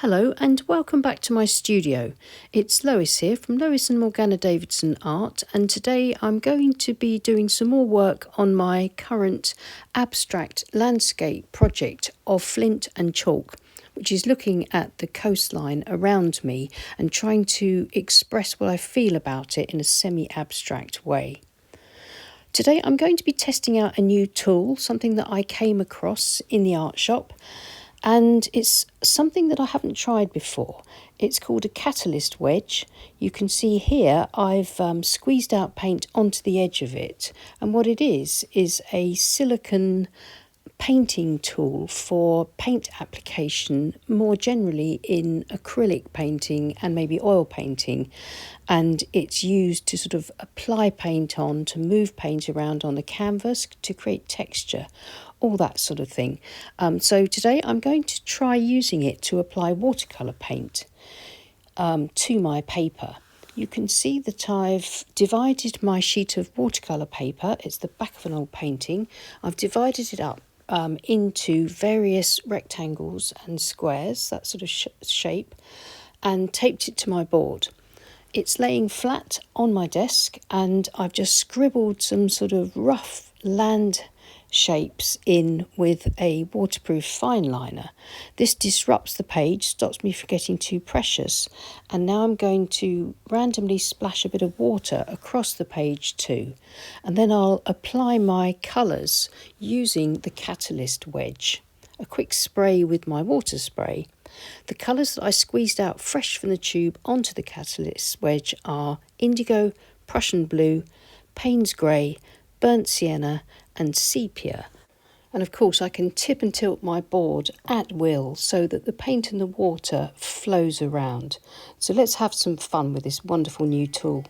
Hello and welcome back to my studio. It's Lois here from Lois and Morgana Davidson Art, and today I'm going to be doing some more work on my current abstract landscape project of Flint and Chalk, which is looking at the coastline around me and trying to express what I feel about it in a semi-abstract way. Today I'm going to be testing out a new tool, something that I came across in the art shop. And it's something that I haven't tried before. It's called a catalyst wedge. You can see here I've squeezed out paint onto the edge of it. And what it is a silicone painting tool for paint application, more generally in acrylic painting and maybe oil painting. And it's used to sort of apply paint on, to move paint around on the canvas, to create texture, all that sort of thing. So today I'm going to try using it to apply watercolor paint to my paper. You can see that I've divided my sheet of watercolor paper. It's the back of an old painting. I've divided it up into various rectangles and squares, that sort of shape, and taped it to my board. It's laying flat on my desk, and I've just scribbled some sort of rough land shapes in with a waterproof fine liner. This disrupts the page, stops me from getting too precious, and now I'm going to randomly splash a bit of water across the page too, and then I'll apply my colours using the catalyst wedge. A quick spray with my water spray. The colours that I squeezed out fresh from the tube onto the catalyst wedge are indigo, Prussian blue, Payne's grey, burnt sienna and sepia. And of course I can tip and tilt my board at will so that the paint and the water flows around. So let's have some fun with this wonderful new tool.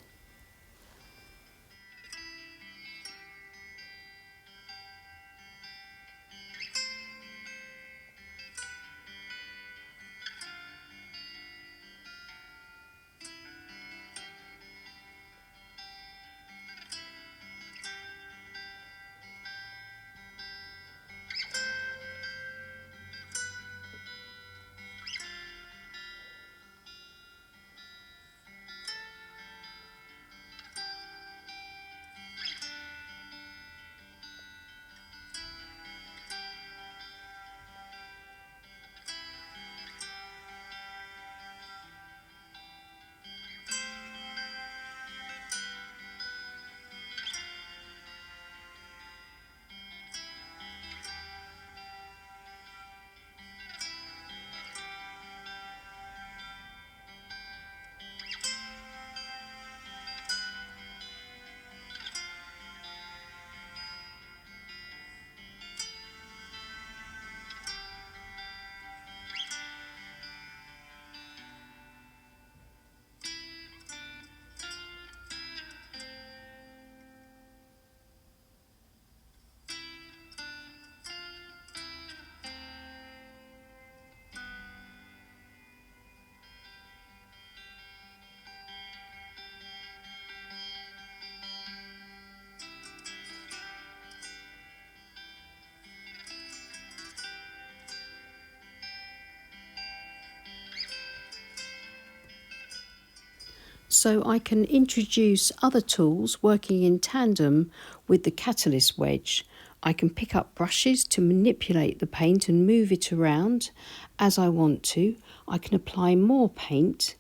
So I can introduce other tools working in tandem with the catalyst wedge. I can pick up brushes to manipulate the paint and move it around as I want to. I can apply more paint,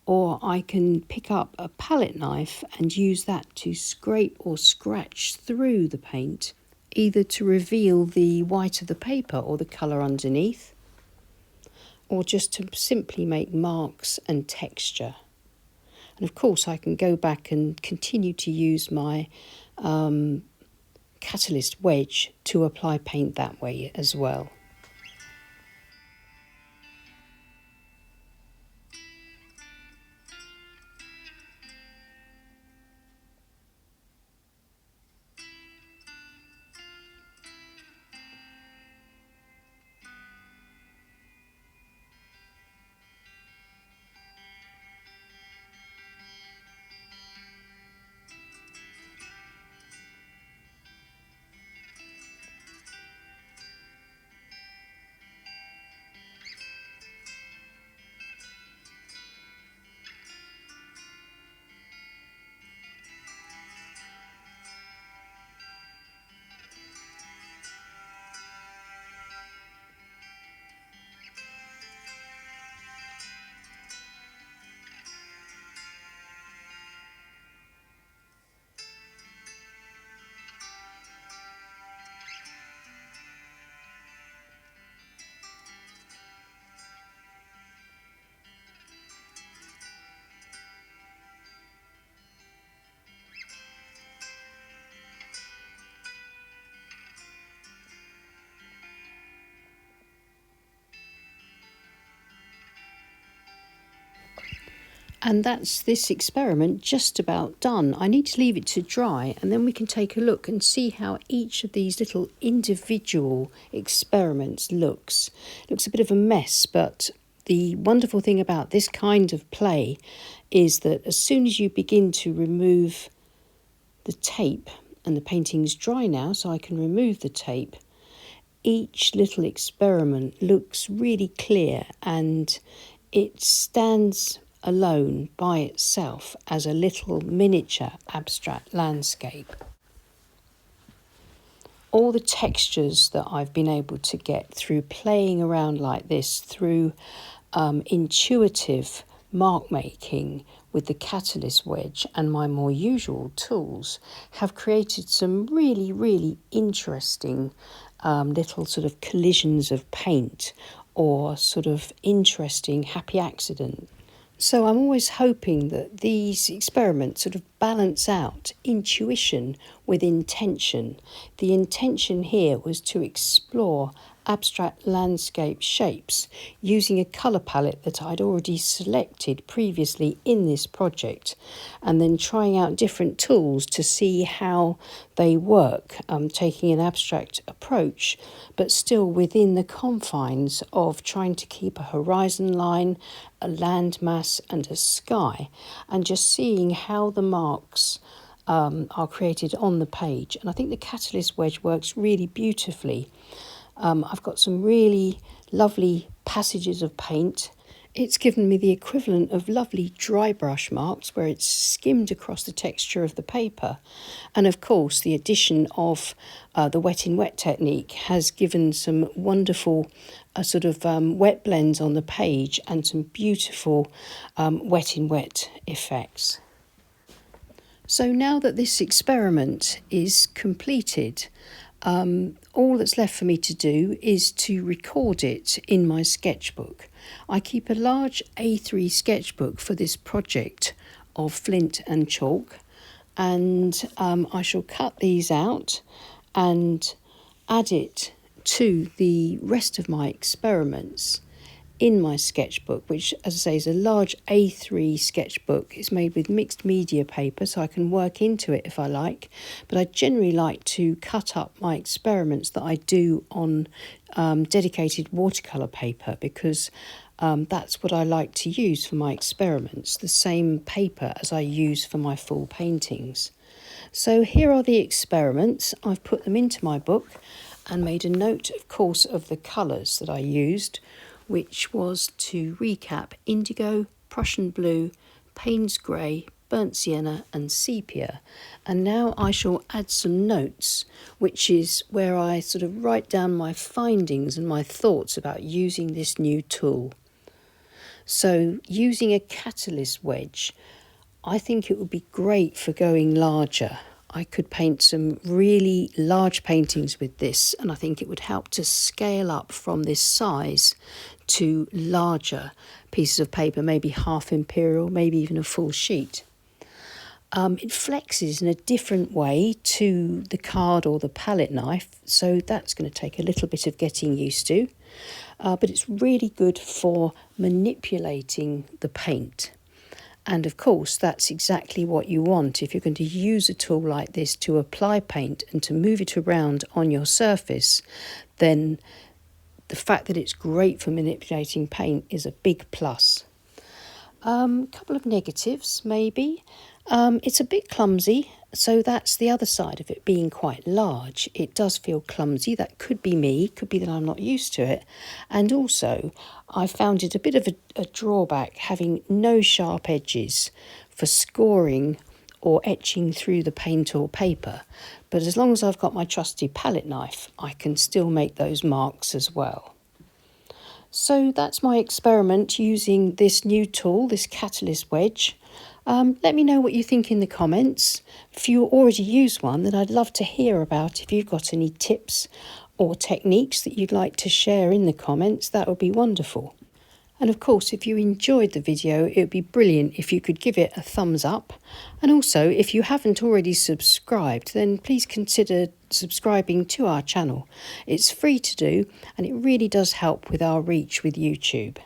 or I can pick up a palette knife and use that to scrape or scratch through the paint, either to reveal the white of the paper or the colour underneath, or just to simply make marks and texture. And of course I can go back and continue to use my catalyst wedge to apply paint that way as well. And that's this experiment just about done. I need to leave it to dry and then we can take a look and see how each of these little individual experiments looks. It looks a bit of a mess, but the wonderful thing about this kind of play is that as soon as you begin to remove the tape, and the painting's dry now so I can remove the tape, each little experiment looks really clear and it stands alone by itself as a little miniature abstract landscape. All the textures that I've been able to get through playing around like this, through intuitive mark making with the catalyst wedge and my more usual tools, have created some really interesting little sort of collisions of paint or sort of interesting happy accident. So I'm always hoping that these experiments sort of balance out intuition with intention. The intention here was to explore abstract landscape shapes using a colour palette that I'd already selected previously in this project, and then trying out different tools to see how they work, taking an abstract approach but still within the confines of trying to keep a horizon line, a land mass and a sky, and just seeing how the marks are created on the page. And I think the catalyst wedge works really beautifully. I've got some really lovely passages of paint. It's given me the equivalent of lovely dry brush marks where it's skimmed across the texture of the paper. And of course, the addition of the wet in wet technique has given some wonderful sort of wet blends on the page and some beautiful wet in wet effects. So now that this experiment is completed, all that's left for me to do is to record it in my sketchbook. I keep a large A3 sketchbook for this project of Flint and Chalk, and I shall cut these out and add it to the rest of my experiments in my sketchbook, which, as I say, is a large A3 sketchbook. It's made with mixed media paper, so I can work into it if I like, but I generally like to cut up my experiments that I do on dedicated watercolor paper, because that's what I like to use for my experiments, the same paper as I use for my full paintings. So here are the experiments. I've put them into my book and made a note, of course, of the colours that I used, which was, to recap, indigo, Prussian blue, Payne's grey, burnt sienna and sepia. And now I shall add some notes, which is where I sort of write down my findings and my thoughts about using this new tool. So using a catalyst wedge, I think it would be great for going larger. I could paint some really large paintings with this, and I think it would help to scale up from this size to larger pieces of paper, maybe half imperial, maybe even a full sheet. It flexes in a different way to the card or the palette knife, so that's going to take a little bit of getting used to, but it's really good for manipulating the paint. And of course, that's exactly what you want. If you're going to use a tool like this to apply paint and to move it around on your surface, then the fact that it's great for manipulating paint is a big plus. Couple of negatives, maybe. It's a bit clumsy, so that's the other side of it being quite large. It does feel clumsy. That could be me, could be that I'm not used to it. And also, I found it a bit of a drawback having no sharp edges for scoring or etching through the paint or paper. But as long as I've got my trusty palette knife, I can still make those marks as well. So that's my experiment using this new tool, this catalyst wedge. Let me know what you think in the comments. If you already use one, then I'd love to hear about. If you've got any tips or techniques that you'd like to share in the comments, that would be wonderful. And of course, if you enjoyed the video, it would be brilliant if you could give it a thumbs up. And also, if you haven't already subscribed, then please consider subscribing to our channel. It's free to do, and it really does help with our reach with YouTube.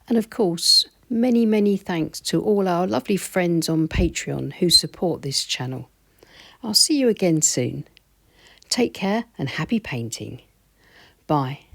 And of course, Many thanks to all our lovely friends on Patreon who support this channel. I'll see you again soon. Take care and happy painting. Bye.